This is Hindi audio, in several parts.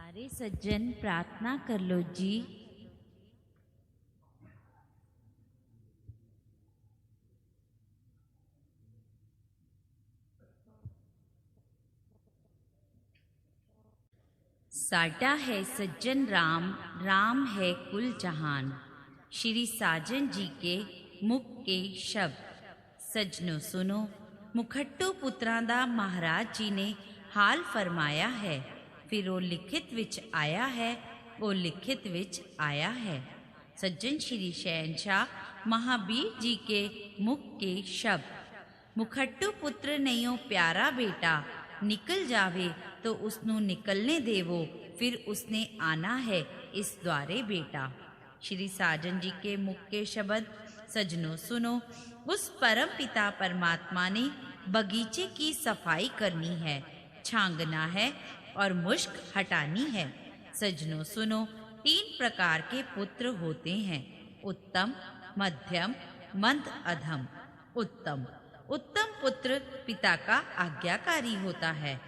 सारे सज्जन प्रार्थना कर लो जी। साटा है सज्जन राम, राम है कुल जहान। श्री साजन जी के मुख के शब्द। सज्जनों सुनो, मुखट्टू पुत्रां दा महाराज जी ने हाल फरमाया है। फिर वो लिखित विच आया है, वो लिखित विच आया है। सज्जन श्री शहनशाह महावीर जी के मुख के शब्द। मुखट्टू पुत्र नैयो प्यारा बेटा, निकल जावे तो उसनु निकलने देवो, फिर उसने आना है इस द्वारे बेटा। श्री साजन जी के मुख के शब्द। सज्जनों सुनो, उस परम पिता परमात्मा ने बगीचे की सफाई करनी है, छांगना है और मुश्क हटानी है। सज्जनों सुनो, 3 प्रकार के पुत्र होते हैं, उत्तम, मध्यम, मंद अधम। उत्तम पुत्र पिता का आज्ञाकारी होता है।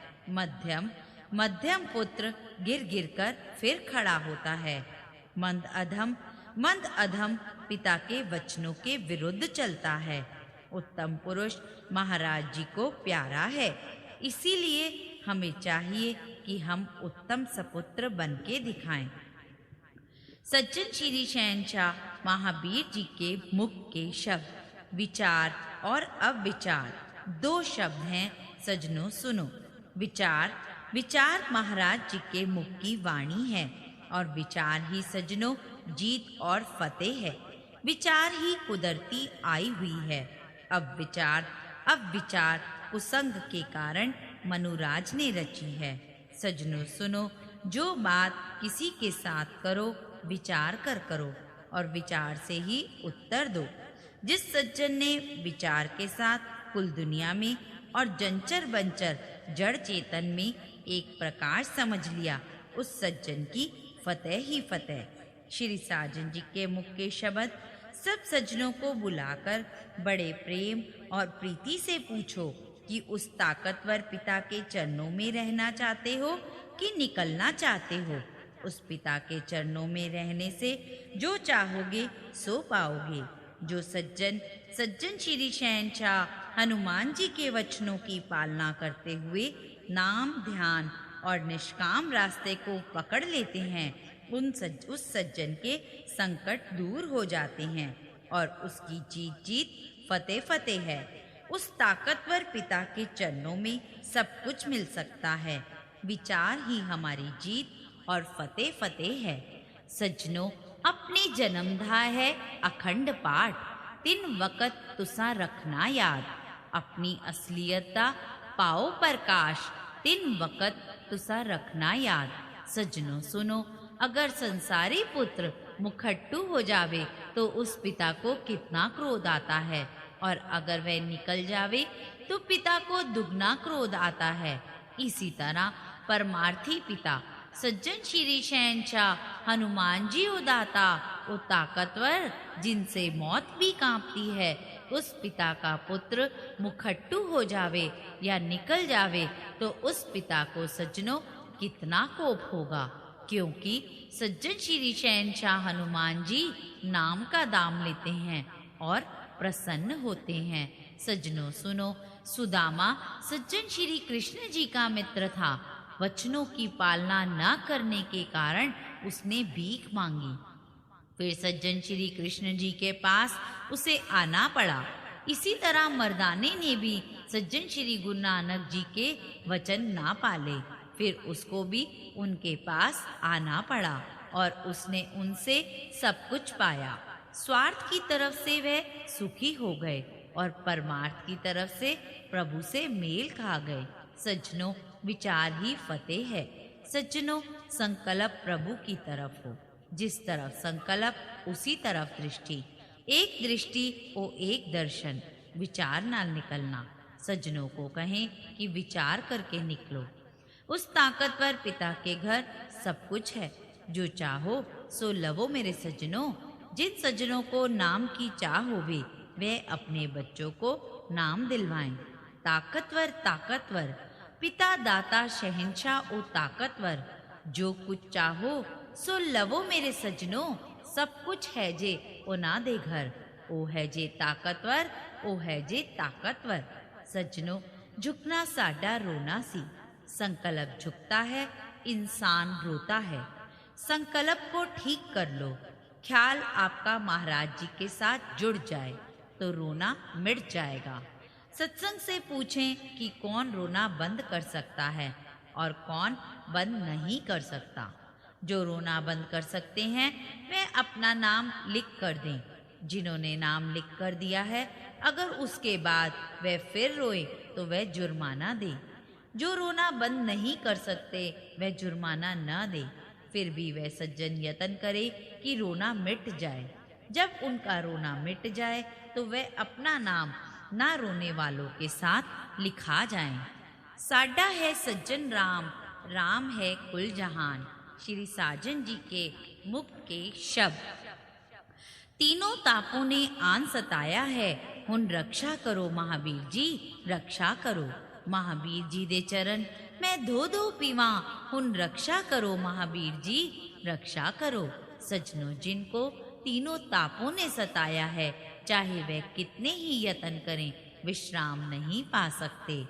मध्यम पुत्र गिर गिर कर फिर खड़ा होता है। मंद अधम पिता के वचनों के विरुद्ध चलता है। उत्तम पुरुष महाराज जी को प्यारा है, इसीलिए हमें चाहिए कि हम उत्तम सपुत्र बन के दिखाएं। सज्जन श्री शहनशाह महावीर जी के मुख के शब्द। विचार और अविचार 2 शब्द हैं। सज्जनों सुनो, विचार महाराज जी के मुख की वाणी है, और विचार ही सज्जनों जीत और फतेह है। विचार ही कुदरती आई हुई है। अब विचार कुसंग के कारण मनुराज ने रची है। सज्जनों सुनो, जो बात किसी के साथ करो विचार कर करो, और विचार से ही उत्तर दो। जिस सज्जन ने विचार के साथ कुल दुनिया में और जंचर बंचर जड़ चेतन में एक प्रकाश समझ लिया, उस सज्जन की फतेह ही फतेह। श्री साजन जी के मुख के शब्द। सब सज्जनों को बुलाकर बड़े प्रेम और प्रीति से पूछो कि उस ताकतवर पिता के चरणों में रहना चाहते हो कि निकलना चाहते हो। उस पिता के चरणों में रहने से जो चाहोगे सो पाओगे। जो सज्जन श्री शहनशाह हनुमान जी के वचनों की पालना करते हुए नाम, ध्यान और निष्काम रास्ते को पकड़ लेते हैं, उस सज्जन के संकट दूर हो जाते हैं और उसकी जीत फतेह है। उस ताकतवर पिता के चरणों में सब कुछ मिल सकता है। विचार ही हमारी जीत और फतेह है। सज्जनों, अपने जन्मधा है अखंड पाठ, 3 वक़्त तुसा रखना याद। अपनी असलियता पाओ प्रकाश, 3 वक़्त तुसा रखना याद। सज्जनों सुनो, अगर संसारी पुत्र मुखट्टू हो जावे तो उस पिता को कितना क्रोध आता है, और अगर वह निकल जावे तो पिता को दुगना क्रोध आता है। इसी तरह परमार्थी पिता सज्जन श्री शहनशाह हनुमान जी उदाता, वो ताकतवर जिनसे मौत भी कांपती है, उस पिता का पुत्र मुखट्टू हो जावे या निकल जावे तो उस पिता को सज्जनों कितना कोप होगा, क्योंकि सज्जन श्री शहनशाह हनुमान जी नाम का दाम लेते हैं और प्रसन्न होते हैं। सज्जनों सुनो, सुदामा सज्जन श्री कृष्ण जी का मित्र था। वचनों की पालना न करने के कारण उसने भीख मांगी। फिर सज्जन श्री कृष्ण जी के पास उसे आना पड़ा। इसी तरह मर्दाने ने भी सज्जन श्री गुरु नानक जी के वचन ना पाले, फिर उसको भी उनके पास आना पड़ा और उसने उनसे सब कुछ पाया। स्वार्थ की तरफ से वह सुखी हो गए और परमार्थ की तरफ से प्रभु से मेल खा गए। सज्जनों, विचार ही फतेह है। सज्जनों, संकल्प प्रभु की तरफ हो, जिस तरफ संकल्प उसी तरफ दृष्टि। एक दृष्टि ओ एक दर्शन, विचार ना निकलना। सज्जनों को कहें कि विचार करके निकलो। उस ताकतवर पिता के घर सब कुछ है, जो चाहो सो लवो मेरे सज्जनों। जिन सज्जनों को नाम की चाह होवे वे अपने बच्चों को नाम दिलवाएं। ताकतवर पिता दाता शहनशाह ओ ताकतवर, जो कुछ चाहो सो लवो मेरे सजनो, सब कुछ है जे ओ ना दे घर। ओ है जे ताकतवर, ओ है जे ताकतवर। सजनो झुकना साडा रोना सी, संकल्प झुकता है इंसान रोता है। संकल्प को ठीक कर लो, ख्याल आपका महाराज जी के साथ जुड़ जाए तो रोना मिट जाएगा। सत्संग से पूछें कि कौन रोना बंद कर सकता है और कौन बंद नहीं कर सकता। जो रोना बंद कर सकते हैं वे अपना नाम लिख कर दें। जिन्होंने नाम लिख कर दिया है, अगर उसके बाद वे फिर रोए तो वे जुर्माना दे। जो रोना बंद नहीं कर सकते वे जुर्माना न दे, फिर भी वे सज्जन यत्न करे कि रोना मिट जाए। जब उनका रोना मिट जाए तो वे अपना नाम ना रोने वालों के साथ लिखा जाएं। साडा है सज्जन राम, राम है कुल जहान। श्री साजन जी के मुख के शब्द। तीनों तापों ने आन सताया है, हुन रक्षा करो महावीर जी, रक्षा करो। महावीर जी दे चरण मैं धो धो पीवा, हुन रक्षा करो महावीर जी, रक्षा करो। सजनों जिनको तीनों तापों ने सताया है, चाहे वे कितने ही यत्न करें विश्राम नहीं पा सकते।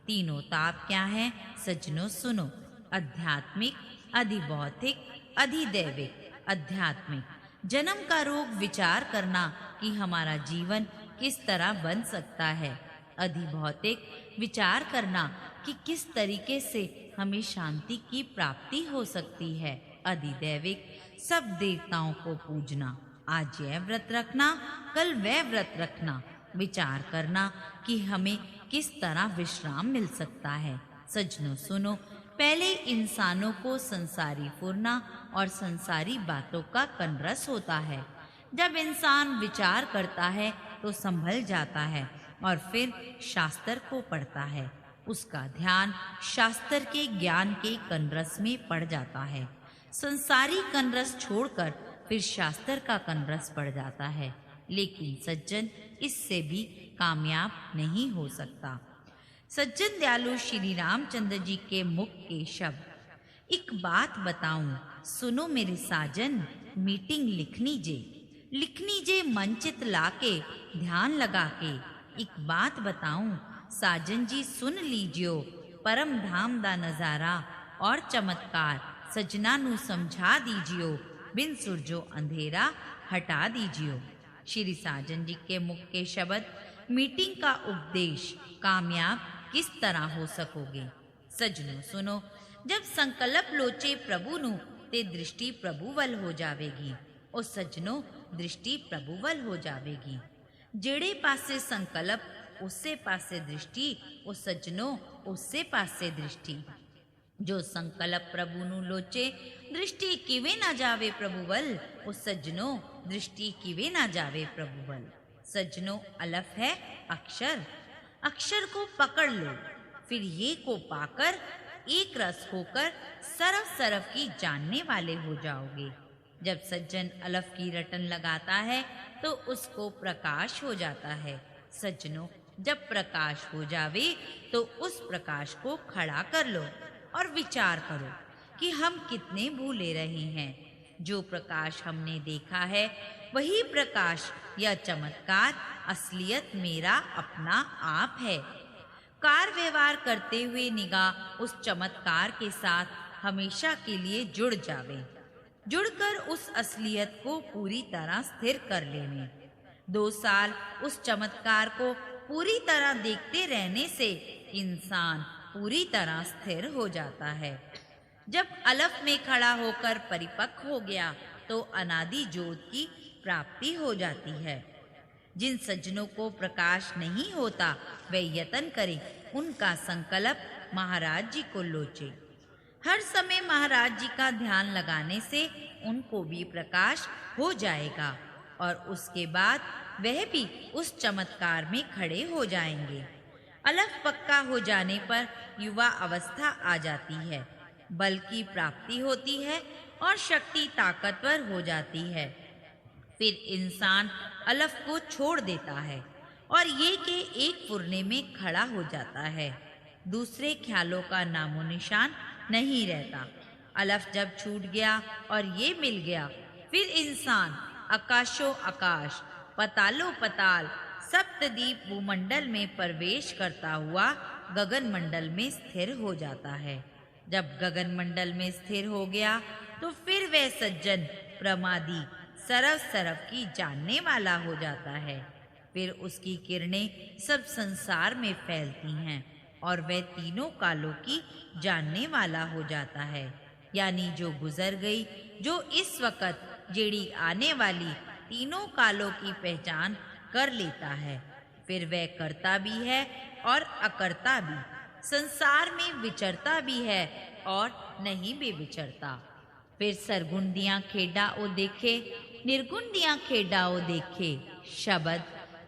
तीनों ताप क्या हैं सजनों सुनो। आध्यात्मिक, अधिभौतिक, अधिदैविक। आध्यात्मिक जन्म का रोग विचार करना कि हमारा जीवन किस तरह बन सकता है। अधिभौतिक विचार करना कि किस तरीके से हमें शांति की प्राप्ति हो सकती है। अधिदैविक सब देवताओं को पूजना, आज यह व्रत रखना कल वह व्रत रखना, विचार करना कि हमें किस तरह विश्राम मिल सकता है। सजनों सुनो, पहले इंसानों को संसारी फुरना और संसारी बातों का कनरस होता है। जब इंसान विचार करता है तो संभल जाता है और फिर शास्त्र को पढ़ता है। उसका ध्यान शास्त्र के ज्ञान के कनरस में पड़ जाता है। संसारी कनरस छोड़कर फिर शास्त्र का कनरस पड़ जाता है। लेकिन सज्जन इससे भी कामयाब नहीं हो सकता। सज्जन दयालु श्री रामचंद्र जी के मुख के शब्द। एक बात बताऊं, सुनो मेरे साजन, मीटिंग लिखनी जे मनचित लाके, ध्यान लगा के। एक बात बताऊं साजन जी सुन लीजियो, परम धाम दा नजारा और चमत्कार सजना नु समझा दीजियो, बिन सुरजो अंधेरा हटा दीजियो। श्री साजन जी के मुख के शब्द। मीटिंग का उपदेश। कामयाब किस तरह हो सकोगे। सजनों सुनो, जब संकल्प लोचे प्रभु नु ते दृष्टि प्रभुवल हो जावेगी। और सजनों दृष्टि प्रभुवल हो जावेगी। जेड़े पासे संकल्प उसे पासे दृष्टि, ओ सजनों उसे पासे दृष्टि। जो संकल्प प्रभु नु लोचे दृष्टि किवे ना जावे प्रभुवल, ओ सजनों दृष्टि किवे ना जावे प्रभुवल। सजनों अलफ है अक्षर, अक्षर को पकड़ लो, फिर ये को पाकर एक रस होकर सरफ सरफ की जानने वाले हो जाओगे। जब सज्जन अलफ की रटन लगाता है तो उसको प्रकाश हो जाता है। सज्जनों जब प्रकाश हो जावे तो उस प्रकाश को खड़ा कर लो और विचार करो कि हम कितने भूले रहे हैं। जो प्रकाश हमने देखा है वही प्रकाश या चमत्कार असलियत मेरा अपना आप है। कार व्यवहार करते हुए निगाह उस चमत्कार के साथ हमेशा के लिए जुड़ जावे, जुड़कर उस असलियत को पूरी तरह स्थिर कर लेने। 2 साल उस चमत्कार को पूरी तरह देखते रहने से इंसान पूरी तरह स्थिर हो जाता है। जब अलफ में खड़ा होकर परिपक्व हो गया तो अनादि ज्योत की प्राप्ति हो जाती है। जिन सज्जनों को प्रकाश नहीं होता वे यत्न करें उनका संकल्प महाराज जी को लोचे। हर समय महाराज जी का ध्यान लगाने से उनको भी प्रकाश हो जाएगा और उसके बाद वह भी उस चमत्कार में खड़े हो जाएंगे। अलफ पक्का हो जाने पर युवा अवस्था आ जाती है, बल की प्राप्ति होती है और शक्ति ताकतवर हो जाती है। फिर इंसान अलफ को छोड़ देता है और ये के एक फुरने में खड़ा हो जाता है। दूसरे ख्यालों का नामो निशान नहीं रहता। अलफ जब छूट गया और ये मिल गया, फिर इंसान आकाशों आकाश, पतालो पताल, सप्तद्वीप भूमंडल में प्रवेश करता हुआ गगन मंडल में स्थिर हो जाता है। जब गगन मंडल में स्थिर हो गया तो फिर वह सज्जन प्रमादी सरव सरव की जानने वाला हो जाता है। फिर उसकी किरणें सब संसार में फैलती हैं और वह तीनों कालों की जानने वाला हो जाता है, यानी जो गुजर गई, जो इस वक्त जेड़ी आने वाली तीनों कालों की पहचान कर लेता है। फिर वह करता भी है और अकर्ता भी, संसार में विचरता भी है और नहीं भी विचरता। फिर सरगुण दियां खेडा ओ देखे, निर्गुण दियां खेडा ओ देखे। शब्द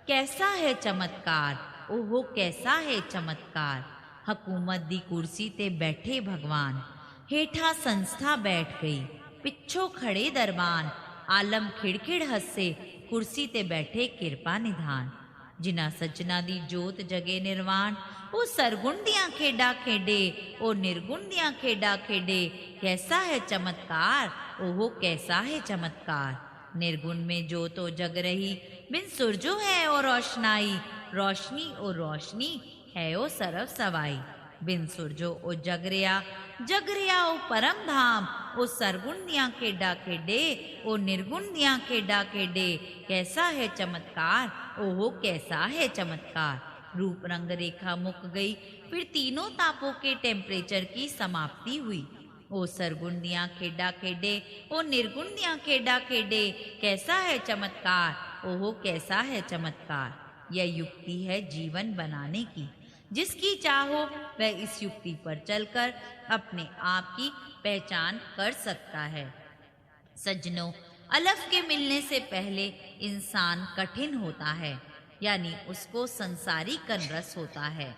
कैसा है चमत्कार, ओहो कैसा है चमत्कार। हकूमत दी कुर्सी ते बैठे भगवान, हेठा संस्था बैठ गई, पिछो खड़े दरबान। आलम खिड़खिड़ हसे, कुर्सी ते बैठे किरपा निधान। जिना सज्जना दी जोत जगे निर्वाण, ओ सरगुण दियां खेडा खेडे, ओ निर्गुण दियां खेडा खेडे। कैसा है चमत्कार, ओहो कैसा है चमत्कार। निर्गुण में जोत ओ जग रही, बिन सुरजो है ओ रोशनाई। रोशनी ओ रोशनी है ओ सरव सवाई। बिन सुरजो ओ जग रिया ओ परम धाम। ओ सरगुण दियां खेडा खेडे, ओ निर्गुण दियां खेडा खेडे। कैसा है चमत्कार, ओहो कैसा है चमत्कार। रूप रंग रेखा मुक गई, फिर तीनों तापों के टेम्परेचर की समाप्ति हुई। ओ सरगुण दियां खेडा खेडे, ओ निर्गुण दियां खेडा खेडे। कैसा है चमत्कार, ओहो कैसा है चमत्कार। यह युक्ति है जीवन बनाने की। जिसकी चाहो वह इस युक्ति पर चलकर अपने आप की पहचान कर सकता है। सज्जनों, अलफ के मिलने से पहले इंसान कठिन होता है, यानी उसको संसारी कनरस होता है।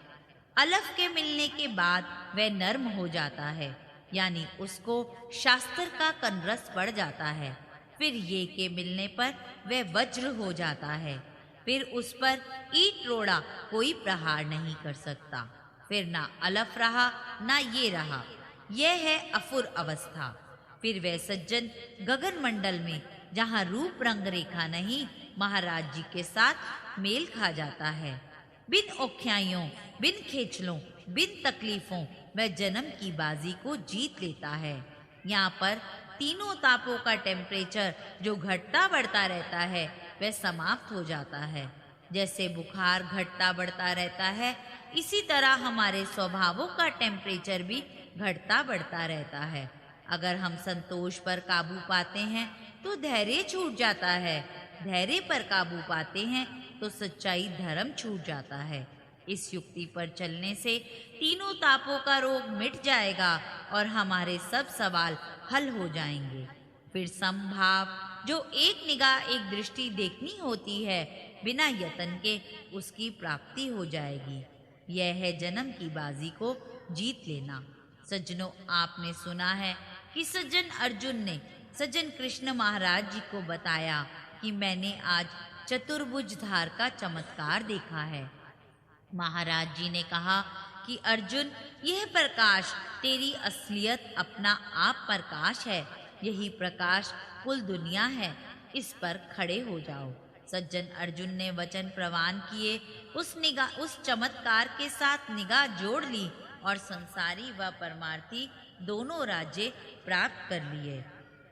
अलफ के मिलने के बाद वह नर्म हो जाता है, यानी उसको शास्त्र का कनरस पड़ जाता है। फिर ये के मिलने पर वह वज्र हो जाता है। फिर उस पर ईट रोड़ा कोई प्रहार नहीं कर सकता। फिर ना अलफ रहा ना ये रहा, यह है अफुर अवस्था। फिर वह सज्जन गगन मंडल में, जहाँ रूप रंग रेखा नहीं, महाराज जी के साथ मेल खा जाता है। बिन औख्याइयों, बिन खेचलों, बिन तकलीफों वह जन्म की बाजी को जीत लेता है। यहाँ पर तीनों तापों का टेम्परेचर जो घटता बढ़ता रहता है वह समाप्त हो जाता है। जैसे बुखार घटता बढ़ता रहता है, इसी तरह हमारे स्वभावों का टेम्परेचर भी घटता बढ़ता रहता है। अगर हम संतोष पर काबू पाते हैं तो धैर्य छूट जाता है, धैर्य पर काबू पाते हैं तो सच्चाई धर्म छूट जाता है। इस युक्ति पर चलने से तीनों तापों का रोग मिट जाएगा और हमारे सब सवाल हल हो जाएंगे। फिर समभाव, जो एक निगाह एक दृष्टि देखनी होती है, बिना यतन के उसकी प्राप्ति हो जाएगी। यह है जन्म की बाजी को जीत लेना। सज्जनों, आपने सुना है कि सज्जन अर्जुन ने सज्जन कृष्ण महाराज जी को बताया कि मैंने आज चतुर्भुज धार का चमत्कार देखा है। महाराज जी ने कहा कि अर्जुन, यह प्रकाश तेरी असलियत अपना आप प्रकाश है। यही प्रकाश कुल दुनिया है, इस पर खड़े हो जाओ। सज्जन अर्जुन ने वचन प्रवान किए, उस चमत्कार के साथ निगाह जोड़ ली और संसारी व परमार्थी दोनों राज्य प्राप्त कर लिए।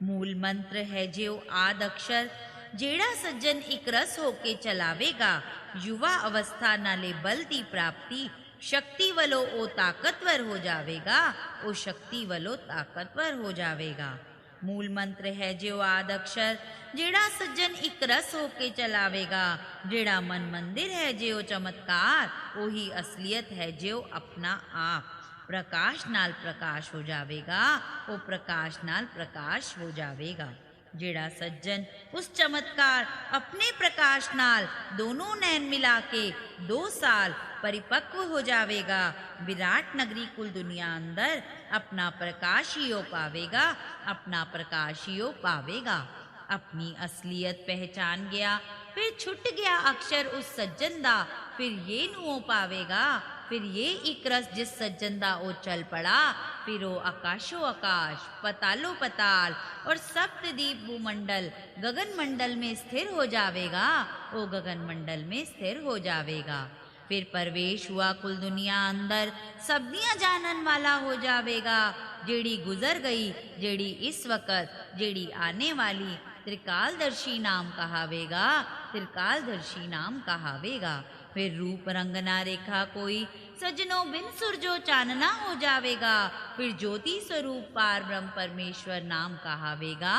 मूल मंत्र है जो आद अक्षर, जेड़ा सज्जन एक रस होके चलावेगा। युवा अवस्था नाले बल दी प्राप्ति, शक्ति वलो ओ ताकतवर हो जावेगा, ओ शक्ति वलो ताकतवर हो जावेगा। मूल मंत्र है जो आद अक्षर, जेड़ा सज्जन एक रस होके चलावेगा। जेड़ा मन मंदिर है जो चमत्कार, ओही असलियत है जो अपना आप प्रकाश नाल प्रकाश हो जावेगा, वो प्रकाश नाल प्रकाश हो जावेगा। जेड़ा सज्जन उस चमत्कार अपने प्रकाश नाल दोनों नैन मिला के 2 साल परिपक्व हो जावेगा, विराट नगरी कुल दुनिया अंदर अपना प्रकाशियो पावेगा, अपना प्रकाशियो पावेगा। अपनी असलियत पहचान गया, फिर छुट गया अक्षर उस सज्जन दा, फिर ये नुओ पावेगा। फिर ये एक रस जिस सज्जन दा ओ चल पड़ा, फिरो आकाशो आकाश, पतालो पताल और सप्तद्वीप भूमंडल गगन मंडल में स्थिर हो जावेगा, ओ गगन मंडल में स्थिर हो जावेगा। फिर परवेश हुआ कुल दुनिया अंदर, सबनिया जानन वाला हो जावेगा। जेड़ी गुजर गई, जेड़ी इस वक्त, जेड़ी आने वाली, त्रिकालदर्शी नाम कहावेगा, त्रिकालदर्शी नाम कहावेगा। फिर रूप रंग ना रेखा कोई, सजनों बिन सुरजो चानना हो जावेगा। फिर ज्योति स्वरूप पार ब्रह्म परमेश्वर नाम कहावेगा,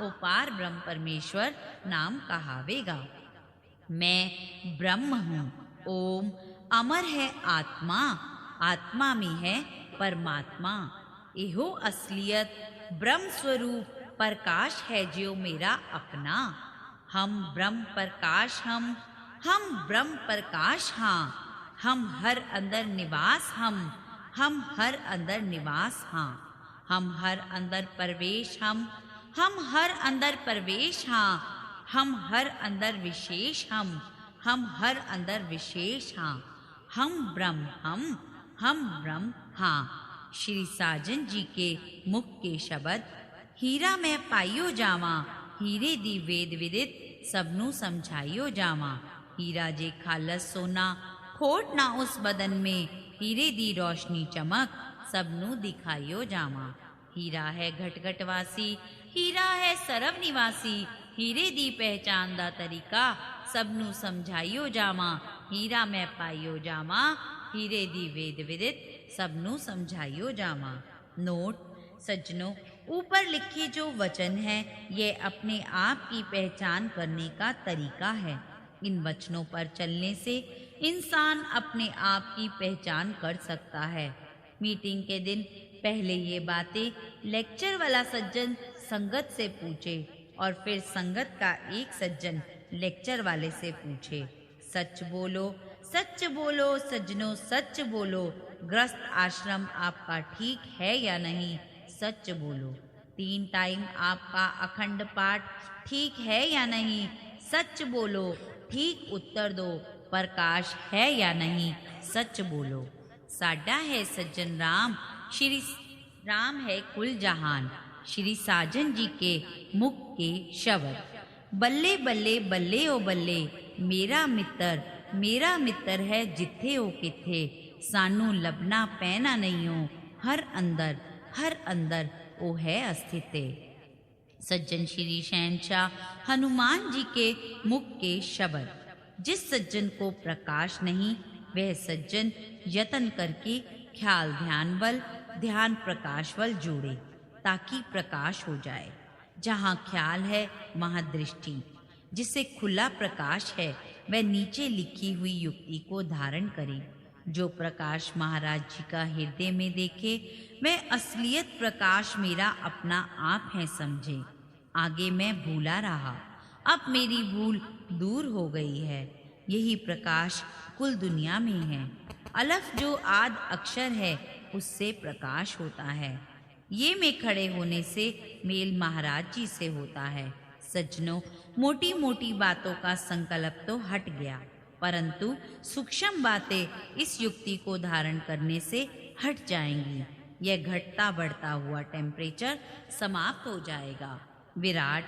ओ पार ब्रह्म परमेश्वर नाम कहावेगा। मैं ब्रह्म हूँ, ओम अमर है आत्मा, आत्मा में है परमात्मा। एहो असलियत ब्रह्म स्वरूप प्रकाश है जो मेरा अपना। हम ब्रह्म प्रकाश, हम ब्रह्म प्रकाश हाँ, हम हर अंदर निवास, हम हर अंदर निवास हाँ, हम हर अंदर प्रवेश, हम हर अंदर प्रवेश हाँ, हम हर अंदर विशेष, हम हर अंदर विशेष हाँ, हम ब्रह्म, हम ब्रह्म हाँ। श्री साजन जी के मुख के शब्द, हीरा मैं पाइयो जावा, हीरे दी वेद विदित सबनू समझाइयो जावा। हीरा जे खालस सोना, खोट ना उस बदन में, हीरे दी रोशनी चमक सबनू दिखाइयो जावा। हीरा है घट घटवासी, हीरा है सरव निवासी, हीरे दी पहचान दा तरीका सबनू समझाइयो जावा। हीरा मैं पाइयो जावा, हीरे दी वेद विदित सबनू समझाइयो जावा। नोट सज्जनों, ऊपर लिखे जो वचन है, ये अपने आप की पहचान करने का तरीका है। इन वचनों पर चलने से इंसान अपने आप की पहचान कर सकता है। मीटिंग के दिन पहले ये बातें लेक्चर वाला सज्जन संगत से पूछे और फिर संगत का एक सज्जन लेक्चर वाले से पूछे। सच बोलो सज्जनों, सच बोलो। ग्रस्त आश्रम आपका ठीक है या नहीं, सच बोलो। 3 टाइम आपका अखंड पाठ ठीक है या नहीं, सच बोलो। ठीक उत्तर दो, प्रकाश है या नहीं, सच बोलो। साडा है सज्जन राम, श्री राम है कुल जहान। श्री साजन जी के मुख के शब्द, बल्ले बल्ले बल्ले ओ बल्ले, मेरा मित्र है जिथे ओ किथे, सानू लबना पैना नहीं हो, हर अंदर ओ है अस्तित्व। सज्जन श्री शहंशाह हनुमान जी के मुख के शब्द, जिस सज्जन को प्रकाश नहीं, वह सज्जन यत्न करके ख्याल ध्यान प्रकाश वल जोड़े, ताकि प्रकाश हो जाए। जहाँ ख्याल है वहाँ दृष्टि, जिसे खुला प्रकाश है, वह नीचे लिखी हुई युक्ति को धारण करे। जो प्रकाश महाराज जी का हृदय में देखे, वह असलियत प्रकाश मेरा अपना आप है समझे। आगे मैं भूला रहा, अब मेरी भूल दूर हो गई है। यही प्रकाश कुल दुनिया में है। अलफ जो आद अक्षर है, उससे प्रकाश होता है। ये में खड़े होने से मेल महाराज जी से होता है। सज्जनों, मोटी मोटी बातों का संकल्प तो हट गया, परंतु सूक्ष्म बातें इस युक्ति को धारण करने से हट जाएंगी। यह घटता बढ़ता हुआ टेम्परेचर समाप्त हो जाएगा। विराट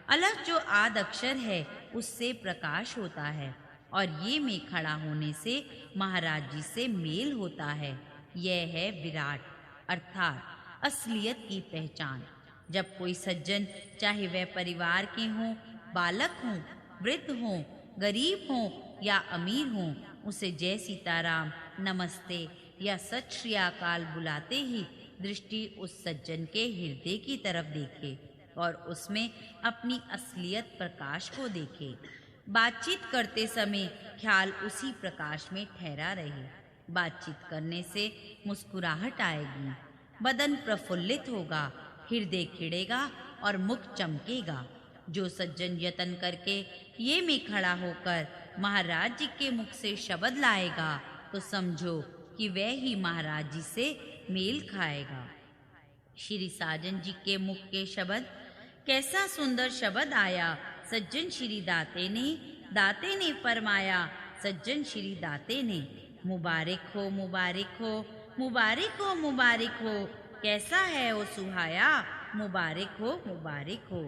अलग जो आद अक्षर है, उससे प्रकाश होता है, और ये में खड़ा होने से महाराज जी से मेल होता है। यह है विराट, अर्थात असलियत की पहचान। जब कोई सज्जन, चाहे वह परिवार के हों, बालक हों, वृद्ध हों, गरीब हों या अमीर हों, उसे जय सीताराम, नमस्ते या सत श्री अकाल बुलाते ही दृष्टि उस सज्जन के हृदय की तरफ देखे और उसमें अपनी असलियत प्रकाश को देखे। बातचीत करते समय ख्याल उसी प्रकाश में ठहरा रहे। बातचीत करने से मुस्कुराहट आएगी, बदन प्रफुल्लित होगा, हृदय खिड़ेगा और मुख चमकेगा। जो सज्जन यत्न करके ये में खड़ा होकर महाराज जी के मुख से शब्द लाएगा, तो समझो कि वह ही महाराज जी से मेल खाएगा। श्री साजन जी के मुख के शब्द, कैसा सुंदर शब्द आया सज्जन श्री दाते ने फरमाया, सज्जन श्री दाते ने। मुबारक हो, मुबारक हो, मुबारक हो, मुबारक हो, कैसा है ओ सुहाया, मुबारक हो।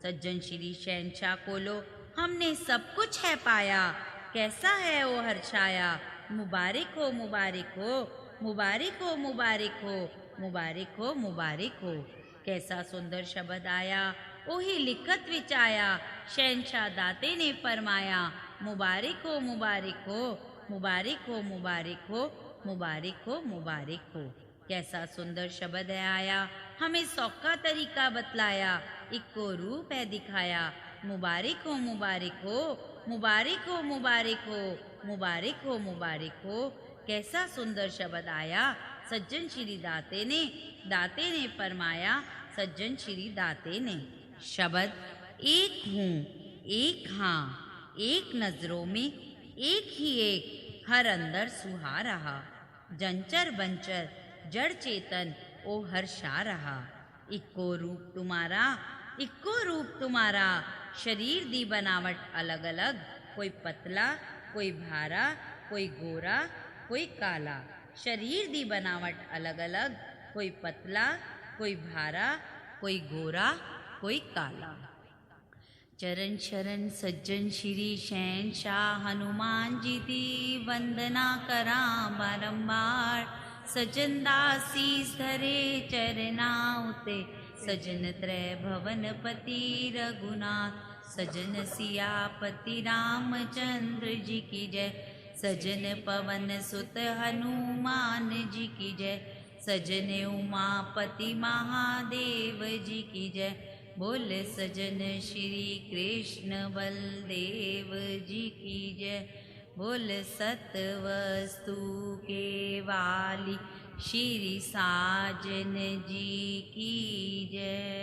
सज्जन श्री शहंशाह को लो, हमने सब कुछ है पाया, कैसा है ओ हर्षाया, मुबारक हो, मुबारक हो। कैसा सुंदर शब्द आया, ओही लिखत विचाया, शहंशाह दाते ने फरमाया, मुबारक हो, मुबारक हो। कैसा सुंदर शब्द है आया, हमें सौखा तरीका बतलाया, इक्को रूप है दिखाया, मुबारक हो। कैसा सुंदर शब्द आया, सज्जन श्री दाते ने फरमाया, सज्जन श्री दाते ने। शब्द एक हूँ, एक हाँ, एक नजरों में, एक ही एक, हर अंदर सुहा रहा, जंचर बंचर जड़ चेतन ओ हर्षा रहा। इक्को रूप तुम्हारा, शरीर दी बनावट अलग अलग, कोई पतला, कोई भारा, कोई गोरा, कोई काला। शरीर दी बनावट अलग अलग, कोई पतला, कोई भारा, कोई गोरा, कोई काला। चरण शरण सज्जन श्री शहंशाह हनुमान जी दी वंदना करा बारंबार। सजन दासीस धरे चरना उते, सजन त्रय भवन पति रघुनाथ। सजन सियापति रामचंद्र जी की जय, सजन पवन सुत हनुमान जी की जय, सजन उमापति महादेव जी की जय। बोल सजन श्री कृष्ण बलदेव जी की जय, बोल सतवस्तु के वाली श्री साजन जी की जय।